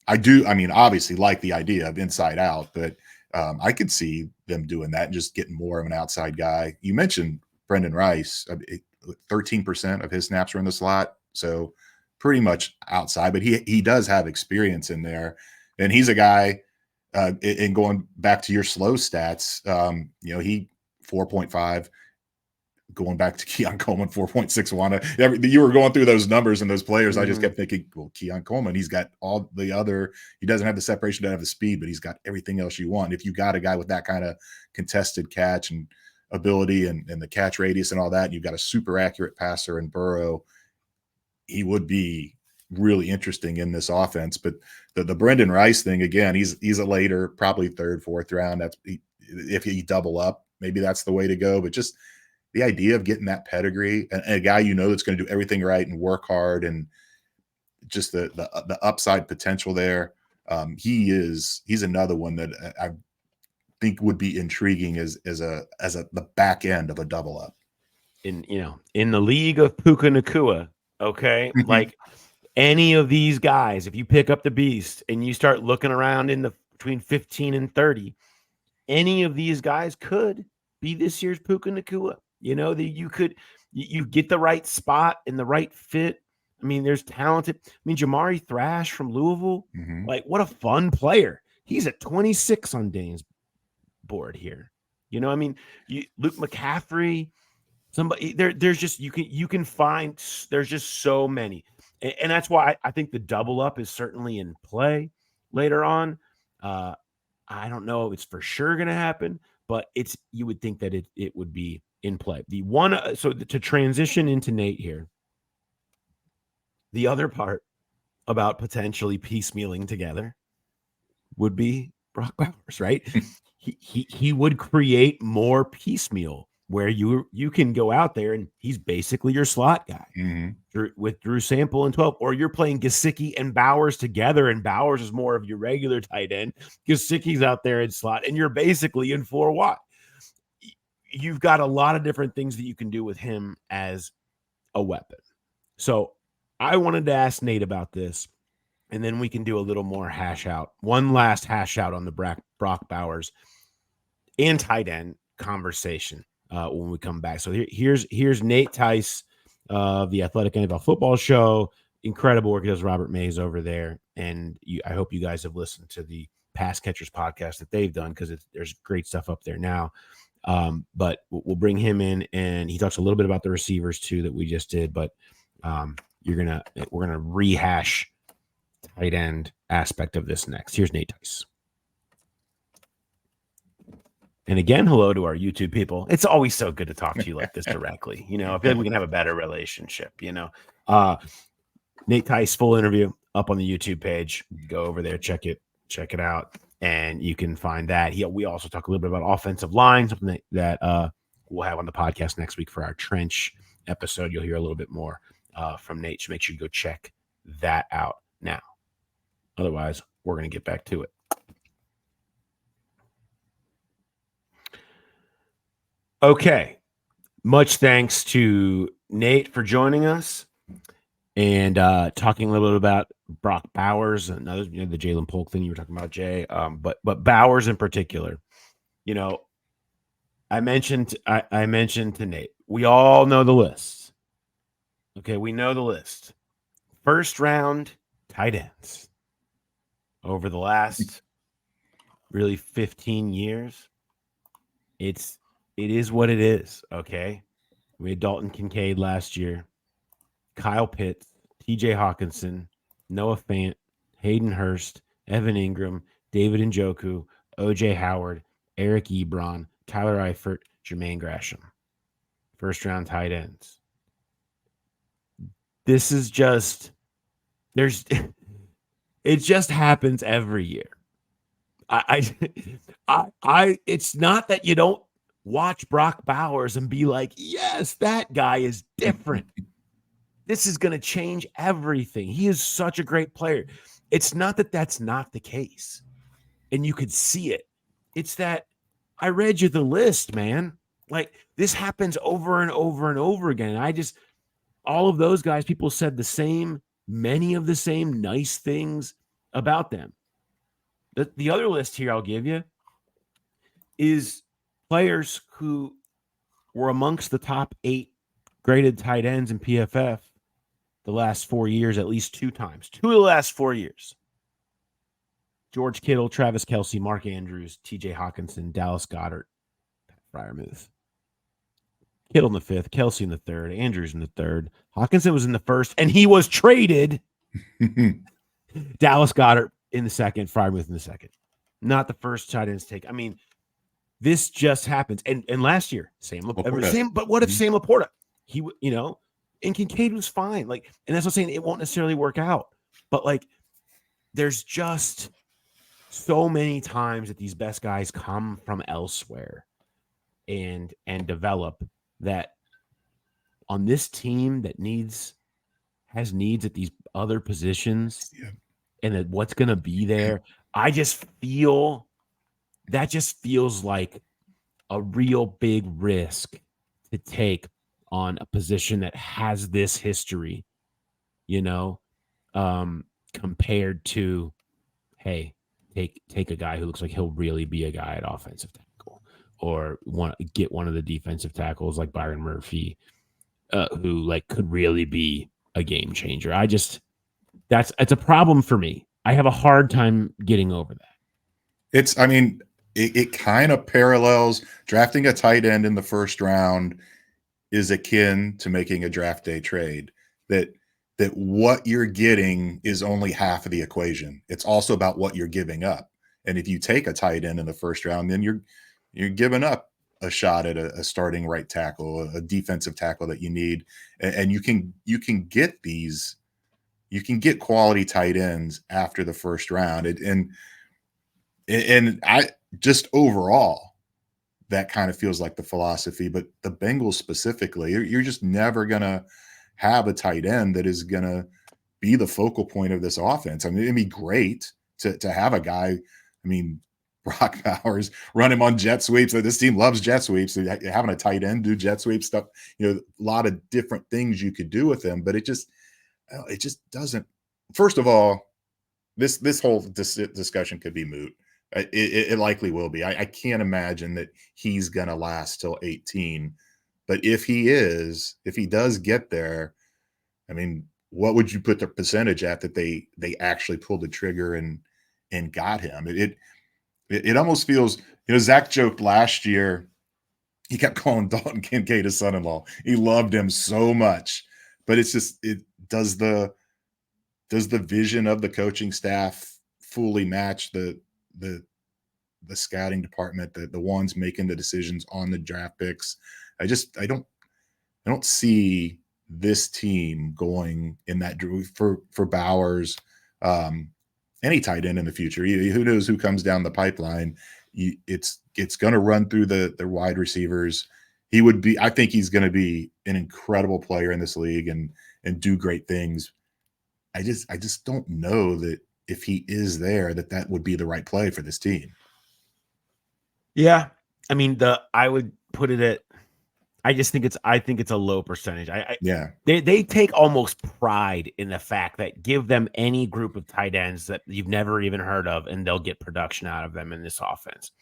C: I do. I mean, obviously like the idea of inside out, but I could see them doing that and just getting more of an outside guy. You mentioned Brendan Rice, 13% of his snaps are in the slot. So pretty much outside, but he does have experience in there. And he's a guy, and going back to your slow stats, he 4.5, going back to Keon Coleman, 4.61. You were going through those numbers and those players. I just kept thinking, well, Keon Coleman, he's got all the other, he doesn't have the separation, doesn't have the speed, but he's got everything else you want. If you got a guy with that kind of contested catch and ability and the catch radius and all that, and you've got a super accurate passer in Burrow, he would be really interesting in this offense. But the Brendan Rice thing, again, he's a later, probably third, fourth round. If he double up, maybe that's the way to go. But just the idea of getting that pedigree and a guy that's going to do everything right and work hard, and just the upside potential there. He's another one that I think would be intriguing as the back end of a double up.
B: In the league of Puka Nacua, okay, like any of these guys, if you pick up the beast and you start looking around between 15 and 30, any of these guys could be this year's Puka Nacua. You get the right spot and the right fit. I mean, there's talented. I mean, Jamari Thrash from Louisville, like, what a fun player. He's at 26 on Dane's board here. I mean, Luke McCaffrey, somebody there's just, you can find, there's just so many. And that's why I think the double up is certainly in play later on. I don't know if it's for sure going to happen, but you would think that it would be in play. So to transition into Nate here, the other part about potentially piecemealing together would be Brock Bowers, right? he would create more piecemeal where you can go out there and he's basically your slot guy with Drew Sample and 12, or you're playing Gesicki and Bowers together, and Bowers is more of your regular tight end. Gesicki's out there in slot, and you're basically in 4 wide. You've got a lot of different things that you can do with him as a weapon. So I wanted to ask Nate about this, and then we can do a little more one last hash out on the Brock Bowers and tight end conversation when we come back. So here's Nate Tice of the Athletic NFL Football Show. Incredible work does Robert Mays over there. And I hope you guys have listened to the Pass Catchers podcast that they've done, because there's great stuff up there now. But we'll bring him in, and he talks a little bit about the receivers too that we just did. But we're gonna rehash tight end aspect of this next. Here's Nate Tice. And again, hello to our YouTube people. It's always so good to talk to you like this directly. I feel like we can have a better relationship, Nate Tice full interview up on the YouTube page. Go over there, check it out, and you can find that. We also talk a little bit about offensive line, something that we'll have on the podcast next week for our trench episode. You'll hear a little bit more from Nate. So make sure you go check that out now. Otherwise, we're going to get back to it. Okay. Much thanks to Nate for joining us and talking a little bit about Brock Bowers and others, the Jalen Polk thing you were talking about, Jay. But Bowers in particular, I mentioned to Nate, we all know the list. Okay, we know the list. First round tight ends over the last really 15 years. It is what it is. Okay, we had Dalton Kincaid last year, Kyle Pitts, TJ Hawkinson, Noah Fant, Hayden Hurst, Evan Ingram, David Njoku, OJ Howard, Eric Ebron, Tyler Eifert, Jermaine Gresham. First round tight ends. This is just it just happens every year. It's not that you don't watch Brock Bowers and be like, yes, that guy is different. This is going to change everything. He is such a great player. It's not that that's not the case. And you could see it. It's that I read you the list, man. Like, this happens over and over and over again. And all of those guys, people said many of the same nice things about them. The other list here I'll give you is players who were amongst the top 8 graded tight ends in PFF the last 4 years, at least 2 times. 2 of the last 4 years. George Kittle, Travis Kelce, Mark Andrews, TJ Hawkinson, Dallas Goedert, Pat Freiermuth. Kittle in the 5th, Kelce in the 3rd, Andrews in the 3rd. Hawkinson was in the 1st, and he was traded. Dallas Goedert in the 2nd, Freiermuth in the 2nd. Not the first tight ends take. I mean, this just happens. And last year, but what if Sam Laporta? And Kincaid was fine. Like, and that's what I'm saying. It won't necessarily work out. But like, there's just so many times that these best guys come from elsewhere and develop that on this team that has needs at these other positions, and that what's going to be there. I just feel that just feels like a real big risk to take on a position that has this history, compared to, hey, take a guy who looks like he'll really be a guy at offensive tackle, or get one of the defensive tackles like Byron Murphy, who like could really be a game changer. It's a problem for me. I have a hard time getting over that.
C: It kind of parallels drafting a tight end in the first round is akin to making a draft day trade. That what you're getting is only half of the equation. It's also about what you're giving up. And if you take a tight end in the first round, then you're giving up a shot at a starting right tackle, a defensive tackle that you need, and you can get quality tight ends after the first round. And I just overall, that kind of feels like the philosophy. But the Bengals specifically, you're just never gonna have a tight end that is gonna be the focal point of this offense. I mean, it'd be great to have a guy. I mean, Brock Bowers, run him on jet sweeps. This team loves jet sweeps. Having a tight end do jet sweep stuff, a lot of different things you could do with him, but it just doesn't. First of all, this whole discussion could be moot. It likely will be. I can't imagine that he's going to last till 18. But if he does get there, I mean, what would you put the percentage at that they actually pulled the trigger and got him? It almost feels, Zach joked last year, he kept calling Dalton Kincaid his son-in-law. He loved him so much. But it's just, does the vision of the coaching staff fully match the the scouting department, the ones making the decisions on the draft picks. I don't see this team going in that for Bowers, any tight end in the future. Who knows who comes down the pipeline? It's going to run through their wide receivers. I think he's going to be an incredible player in this league and do great things. I just don't know that if he is there, that would be the right play for this team.
B: Yeah. I mean, I would put it at, I think it's a low percentage. They take almost pride in the fact that give them any group of tight ends that you've never even heard of, and they'll get production out of them in this offense.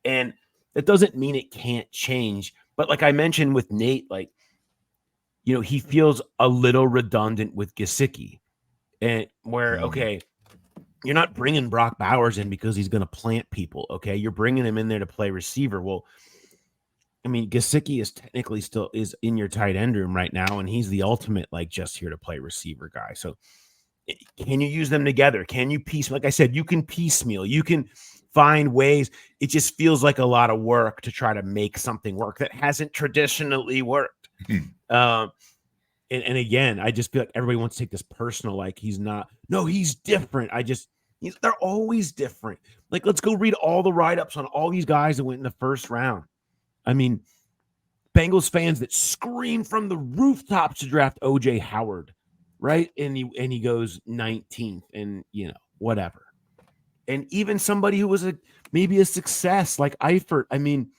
B: And that doesn't mean it can't change. But like I mentioned with Nate, like, he feels a little redundant with Gesicki, and where, okay, you're not bringing Brock Bowers in because he's going to plant people. Okay. You're bringing him in there to play receiver. Well, I mean, Gesicki is technically still is in your tight end room right now, and he's the ultimate, like, just here to play receiver guy. So can you use them together? Can you like I said, you can piecemeal, you can find ways. It just feels like a lot of work to try to make something work that hasn't traditionally worked. And again, I just feel like everybody wants to take this personal, like he's different. They're always different. Like, let's go read all the write-ups on all these guys that went in the first round. I mean, Bengals fans that scream from the rooftops to draft OJ Howard, right? And he goes 19th, and whatever. And even somebody who was maybe a success like Eifert. I mean,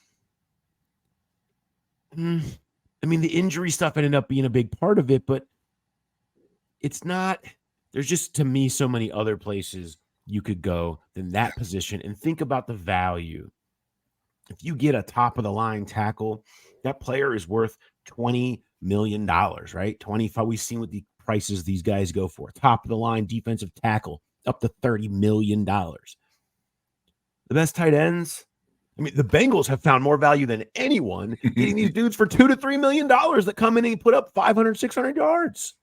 B: the injury stuff ended up being a big part of it, but it's not. There's just, to me, so many other places you could go than that position, and think about the value. If you get a top of the line tackle, that player is worth $20 million, right? 25. We've seen what the prices these guys go for. Top of the line defensive tackle up to $30 million. The best tight ends, I mean, the Bengals have found more value than anyone getting these dudes for $2 to $3 million that come in and put up 500, 600 yards.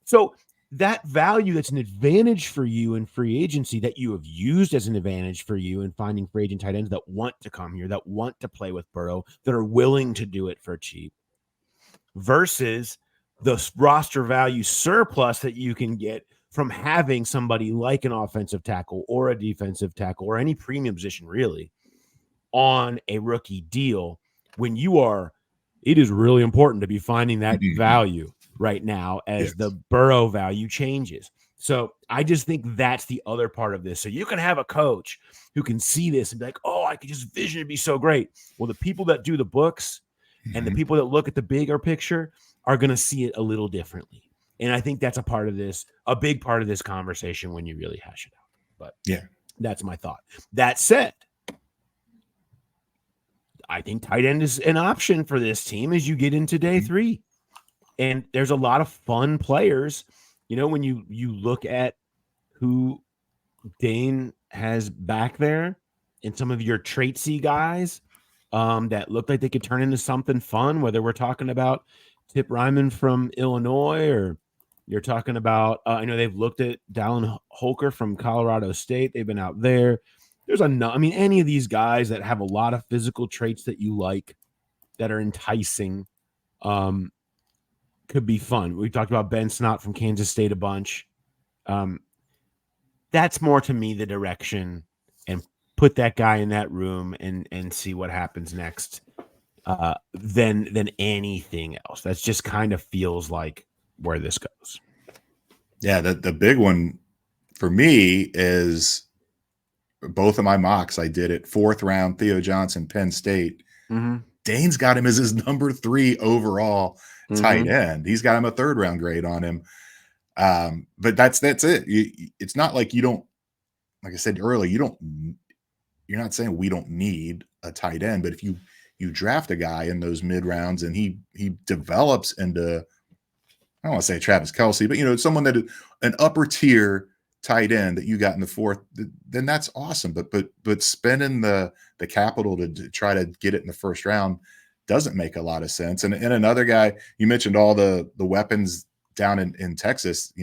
B: So that value, that's an advantage for you in free agency, that you have used as an advantage for you in finding free agent tight ends that want to come here, that want to play with Burrow, that are willing to do it for cheap, versus the roster value surplus that you can get from having somebody like an offensive tackle or a defensive tackle or any premium position really on a rookie deal, when it is really important to be finding that value right now as the Burrow value changes. So I just think that's the other part of this. So you can have a coach who can see this and be like, oh, I could just vision it'd be so great. Well, the people that do the books and the people that look at the bigger picture are going to see it a little differently. And I think that's a big part of this conversation when you really hash it out. But that's my thought. That said, I think tight end is an option for this team as you get into day 3. And there's a lot of fun players, when you look at who Dane has back there and some of your traitsy guys that look like they could turn into something fun, whether we're talking about Tip Ryman from Illinois, or you're talking about, I know they've looked at Dallin Holker from Colorado State. They've been out there. There's any of these guys that have a lot of physical traits that you like, that are enticing, could be fun. We talked about Ben Snott from Kansas State a bunch. That's more, to me, the direction, and put that guy in that room and see what happens next than anything else. That's just kind of feels like where this goes.
C: Yeah, the big one for me is both of my mocks. I did it 4th round, Theo Johnson, Penn State. Dane's got him as his number 3 overall tight end. He's got him a 3rd round grade on him. But that's it. It's not like you don't, like I said earlier, you're not saying we don't need a tight end, but if you draft a guy in those mid rounds and he develops into, I don't want to say Travis Kelce, but someone that is an upper tier tight end that you got in the 4th, then that's awesome. But spending the capital to try to get it in the 1st round doesn't make a lot of sense. And another guy, you mentioned all the weapons down in Texas,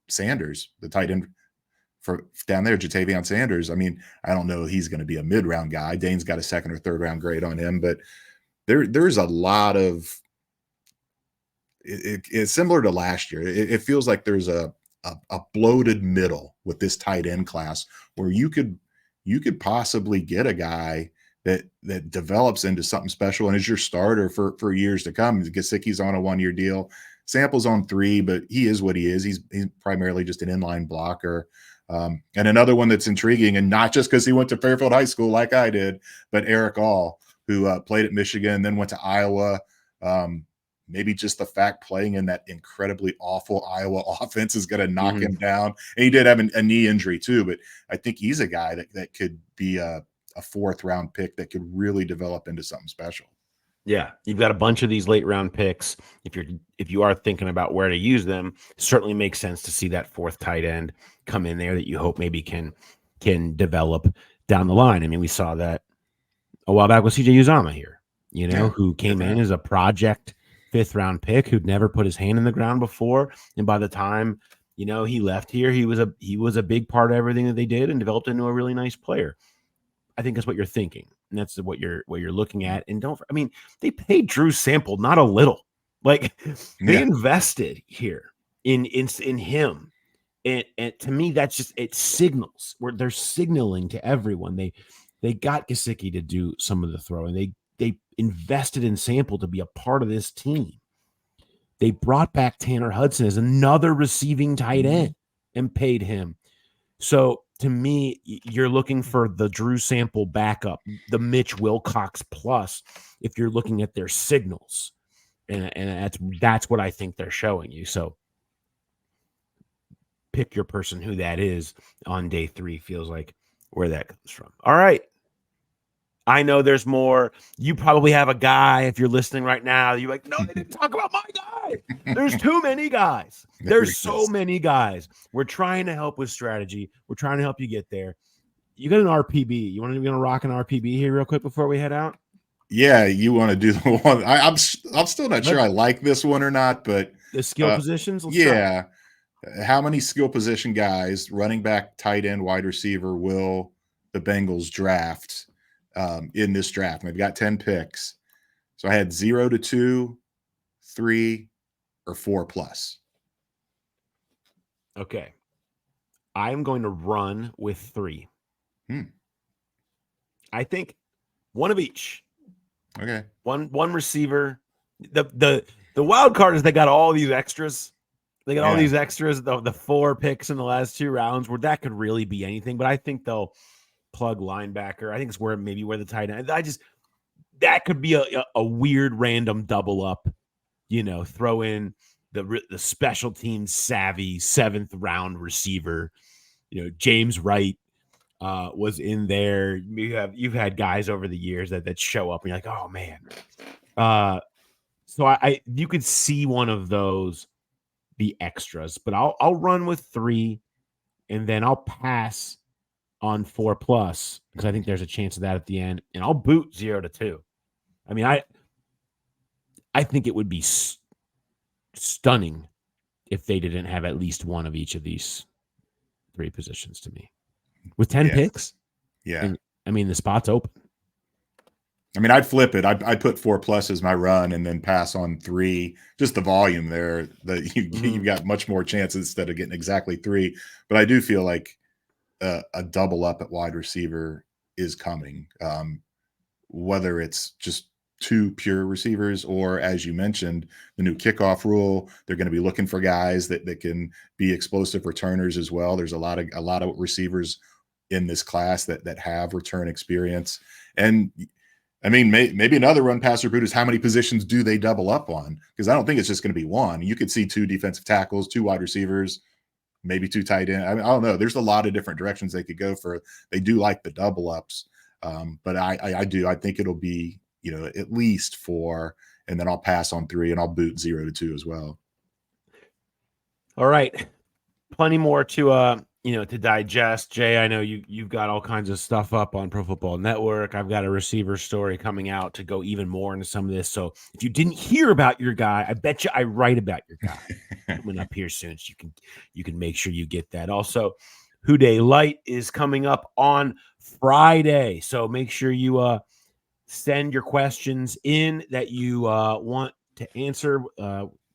C: Sanders, the tight end for down there, Jatavion Sanders. I mean, I don't know if he's going to be a mid-round guy. Dane's got a second or third round grade on him, but there's a lot of it's similar to last year. It feels like there's a bloated middle with this tight end class where you could possibly get a guy that develops into something special and is your starter for years to come. Gesicki's on a 1-year deal. Sample's on 3, but he is what he is. He's primarily just an inline blocker. And another one that's intriguing, and not just because he went to Fairfield High School like I did, but Eric All, who played at Michigan, then went to Iowa. Maybe just the fact playing in that incredibly awful Iowa offense is going to knock him down. And he did have a knee injury too, but I think he's a guy that could be a 4th round pick that could really develop into something special.
B: Yeah, you've got a bunch of these late round picks. If you are thinking about where to use them, it certainly makes sense to see that 4th tight end come in there that you hope maybe can develop down the line. I mean, we saw that a while back with CJ Uzomah here, who came in as a project 5th round pick who'd never put his hand in the ground before, and by the time he left here, he was a big part of everything that they did and developed into a really nice player. I think that's what you're thinking, and that's what you're looking at. And they paid Drew Sample not a little. Like they invested here in him, and to me that's just it signals where they're signaling to everyone they got Gesicki to do some of the throwing. They invested in Sample to be a part of this team. They brought back Tanner Hudson as another receiving tight end and paid him. So to me, you're looking for the Drew Sample backup, the Mitch Wilcox plus, if you're looking at their signals. And that's what I think they're showing you. So pick your person who that is on day 3, feels like where that comes from. All right. I know there's more. You probably have a guy, if you're listening right now, you're like, no, they didn't talk about my guy. There's too many guys. There's so many guys. We're trying to help with strategy. We're trying to help you get there. You got an RPB. You want to rock an RPB here real quick before we head out?
C: Yeah, you want to do the one. I'm still not sure I like this one or not, but
B: the skill positions.
C: Yeah. How many skill position guys, running back, tight end, wide receiver, will the Bengals draft in this draft? And they've got 10 picks. So I had 0 to 2, 3, or 4 plus.
B: Okay. I'm going to run with 3. I think one of each.
C: Okay.
B: One receiver. The wild card is they got all these extras. They got all these extras, the 4 picks in the last 2 rounds, where that could really be anything. But I think they'll plug linebacker. I think it's where the tight end. That could be a weird random double up. Throw in the special teams savvy 7th round receiver. James Wright was in there. You've had guys over the years that show up and you're like, oh man. So you could see one of those be extras, but I'll run with 3, and then I'll pass on 4 plus because I think there's a chance of that at the end, and I'll boot 0 to 2. I mean, I think it would be stunning if they didn't have at least one of each of these 3 positions to me. With 10 picks, and, the spot's open.
C: I mean, I'd flip it. I'd put 4 plus as my run and then pass on 3. Just the volume there, that you've got much more chances instead of getting exactly 3. But I do feel like a double up at wide receiver is coming. Whether it's just 2 pure receivers or, as you mentioned, the new kickoff rule, they're going to be looking for guys that can be explosive returners as well. There's a lot of receivers in this class that have return experience. And I mean, maybe another run passer boot is how many positions do they double up on? Because I don't think it's just going to be one. You could see 2 defensive tackles, 2 wide receivers, maybe 2 tight end. I mean, I don't know. There's a lot of different directions they could go for. They do like the double ups, but I think it'll be at least 4, and then I'll pass on 3, and I'll boot 0 to 2 as well.
B: All right, plenty more to digest. Jay, I know you've got all kinds of stuff up on Pro Football Network. I've got a receiver story coming out to go even more into some of this. So if you didn't hear about your guy, I bet you I write about your guy coming up here soon. So you can make sure you get that. Also, Who Day Light is coming up on Friday. So make sure you send your questions in that you want to answer.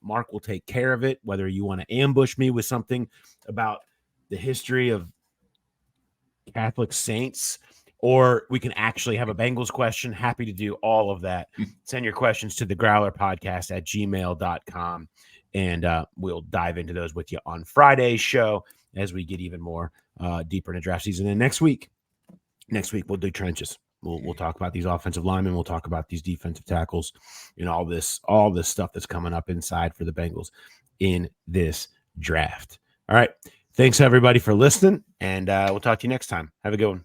B: Mark will take care of it, whether you want to ambush me with something about the history of Catholic saints, or we can actually have a Bengals question. Happy to do all of that. Send your questions to the Growler Podcast at gmail.com, and we'll dive into those with you on Friday's show as we get even more deeper into draft season. And next week we'll do trenches. We'll talk about these offensive linemen. We'll talk about these defensive tackles and all this stuff that's coming up inside for the Bengals in this draft. All right. Thanks, everybody, for listening, and we'll talk to you next time. Have a good one.